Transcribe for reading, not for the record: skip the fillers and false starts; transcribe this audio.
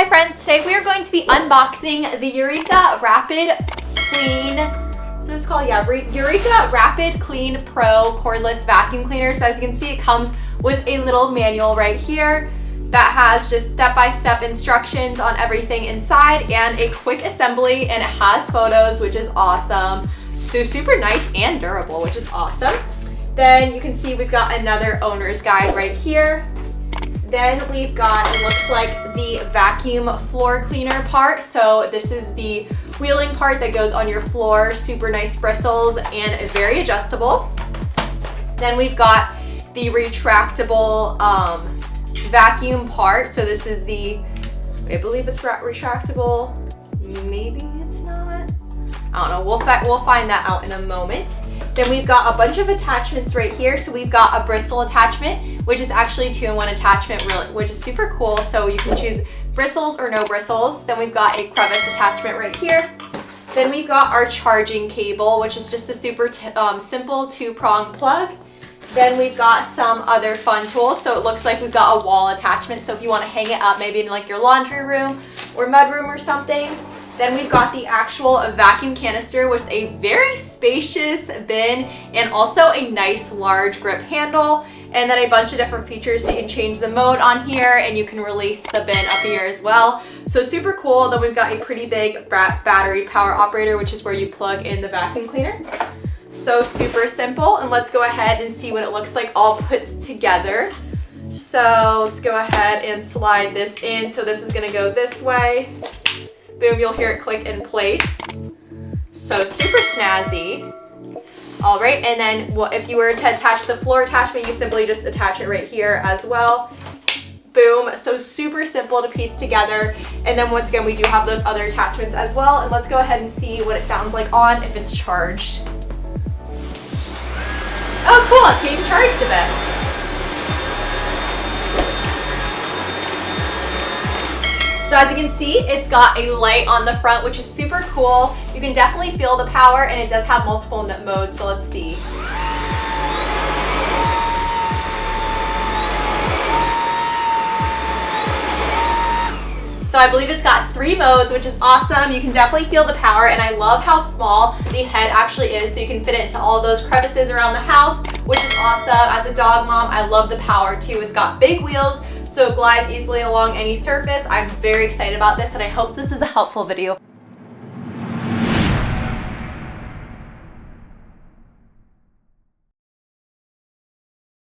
Hi friends, today we are going to be unboxing the Eureka RapidClean, so it's called, Eureka RapidClean Pro Cordless Vacuum Cleaner. So as you can see, it comes with a little manual right here that has just step-by-step instructions on everything inside and a quick assembly, and it has photos, which is awesome. So super nice and durable, which is awesome. Then you can see we've got another owner's guide right here. Then we've got, it looks like, the vacuum floor cleaner part. So this is the wheeling part that goes on your floor. Super nice bristles and very adjustable. Then we've got the retractable vacuum part. So this is the, I believe it's retractable. Maybe it's not. I don't know. We'll find that out in a moment. Then we've got a bunch of attachments right here. So we've got a bristle attachment, which is actually a 2-in-1 attachment, which is super cool. So you can choose bristles or no bristles. Then we've got a crevice attachment right here. Then we've got our charging cable, which is just a super simple 2-prong plug. Then we've got some other fun tools. So it looks like we've got a wall attachment. So if you want to hang it up maybe in like your laundry room or mudroom or something. Then we've got the actual vacuum canister with a very spacious bin and also a nice large grip handle, and then a bunch of different features so you can change the mode on here and you can release the bin up here as well. So super cool. Then we've got a pretty big battery power operator, which is where you plug in the vacuum cleaner. So super simple, and let's go ahead and see what it looks like all put together. So let's go ahead and slide this in. So this is gonna go this way. Boom, you'll hear it click in place. So super snazzy. All right, and then if you were to attach the floor attachment, you simply just attach it right here as well. Boom, so super simple to piece together. And then once again, we do have those other attachments as well. And let's go ahead and see what it sounds like on if it's charged. Oh cool, it came charged a bit. So as you can see, it's got a light on the front, which is super cool. You can definitely feel the power, and it does have multiple modes, so let's see. So I believe it's got 3 modes, which is awesome. You can definitely feel the power, and I love how small the head actually is, so you can fit it into all of those crevices around the house, which is awesome. As a dog mom, I love the power too. It's got big wheels, so it glides easily along any surface. I'm very excited about this, and I hope this is a helpful video.